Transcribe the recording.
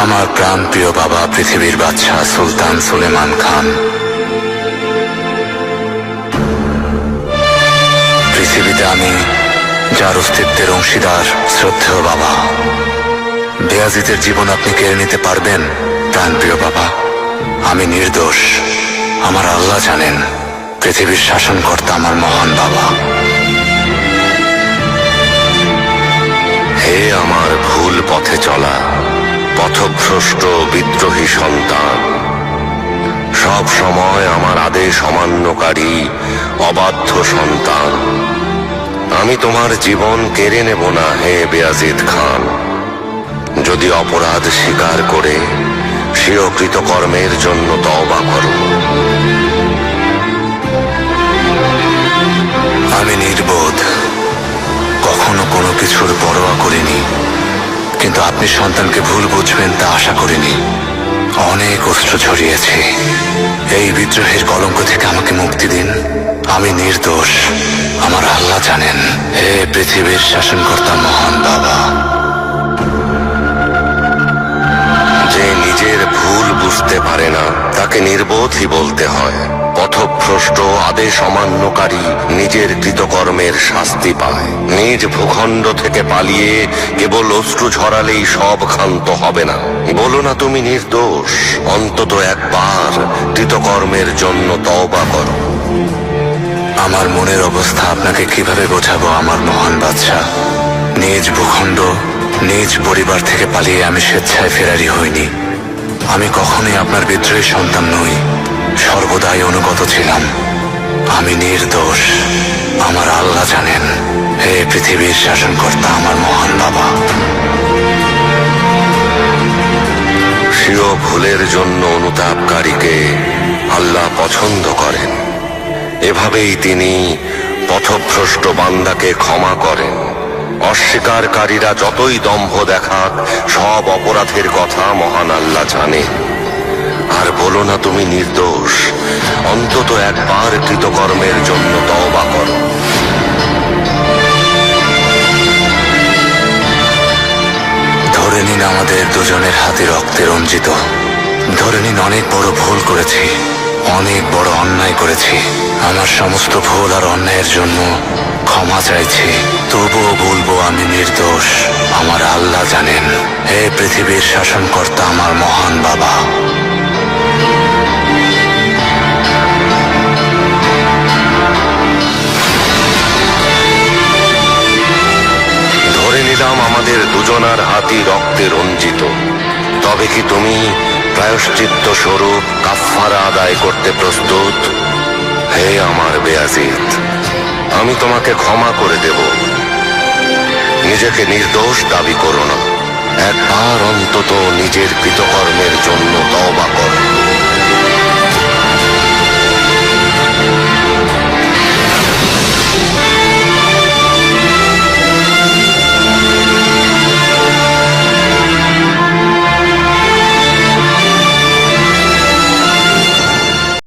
আমার প্রাণপ্রিয় বাবা পৃথিবীর বাদশাহ সুলতান সুলেমান খান, পৃথিবীতে আমি যার অস্তিত্বের অংশীদার শ্রদ্ধেয় বাবা, বেয়াজিদের জীবন আপনি কেড়ে নিতে পারবেন? প্রাণপ্রিয় বাবা, আমি নির্দোষ। আমার আল্লাহ জানেন, পৃথিবীর শাসনকর্তা আমার মহান বাবা। হে আমার ভুল পথে চলা পথভ্রষ্ট বিদ্রোহী সন্তান, সব সময় আমার আদেশ অমান্যকারী অবাধ্য সন্তান, আমি তোমার জীবন কেড়ে নেব না হে বেয়াজিদ খান। যদি অপরাধ স্বীকার করে স্বীয় কৃতকর্মের জন্য তওবা করো। আমি নির্বোধ, কখনো কোনো কিছুর পরোয়া করিনি, কিন্তু আপনি সন্তানকে ভুল বুঝবেন তা আশা করিনি। অনেক অস্ত্র ছড়িয়েছি, এই বিদ্রোহের কলঙ্ক থেকে আমাকে মুক্তি দিন। আমি নির্দোষ, আমার আল্লাহ জানেন। হে পৃথিবীর শাসনকর্তা মহান বাবা। যে নিজের ভুল বুঝতে পারে না তাকে নির্বোধই বলতে হয়। পথভ্রষ্ট আদেশ অমান্যকারী নিজের কৃতকর্মের শাস্তি পায়। নিজ ভূখণ্ড থেকে পালিয়ে কেবল অশ্রু ঝরালেই সব ক্ষান্ত হবে না। বলো না তুমি নির্দোষ, অন্তত একবার কৃতকর্মের জন্য তওবা করো। আমার মনের অবস্থা আপনাকে কিভাবে বোঝাবো আমার মহান বাদশাহ? নিজ ভূখণ্ড, নিজ পরিবার থেকে পালিয়ে আমি স্বেচ্ছায় ফেরারি হইনি। আমি কখনোই আপনার বিদ্রোহী সন্তান নই, সর্বদাই অনুগত ছিলাম। আমি নির্দোষ, আমার আল্লাহ জানেন। হে পৃথিবীর শাসনকর্তা আমার মহান বাবা। স্বীয় ভুলের জন্য অনুতাপকারীকে আল্লাহ পছন্দ করেন। এভাবেই তিনি পথভ্রষ্ট বান্দাকে ক্ষমা করেন। অস্বীকারীরা যতই দম্ভ দেখাক, সব অপরাধের কথা মহান আল্লাহ জানেন। আর বলো না তুমি নির্দোষ, অন্তত একবার কৃতকর্মের জন্য তওবা করো। ধরে নিন আমাদের দুজনের হাতে রক্তে রঞ্জিত। ধরে নিন অনেক বড় ভুল করেছি, অনেক বড় অন্যায় করেছি। আমার সমস্ত ভুল আর অন্যায়ের জন্য ক্ষমা চাইছি। তবুও বলবো আমি নির্দোষ, আমার আল্লাহ জানেন। হে পৃথিবীর শাসনকর্তা আমার মহান বাবা। ধরে নিলাম আমাদের দুজনার হাতই রক্তে রঞ্জিত। তবে কি তুমি প্রায়শ্চিত্ত স্বরূপ কাফফারা আদায় করতে প্রস্তুত? হে আমার বেয়াজিদ, আমি তোমাকে ক্ষমা করে দেব। নিজেকে নির্দোষ দাবি করো না, একবার অন্তত নিজের কৃতকর্মের জন্য তওবা করো।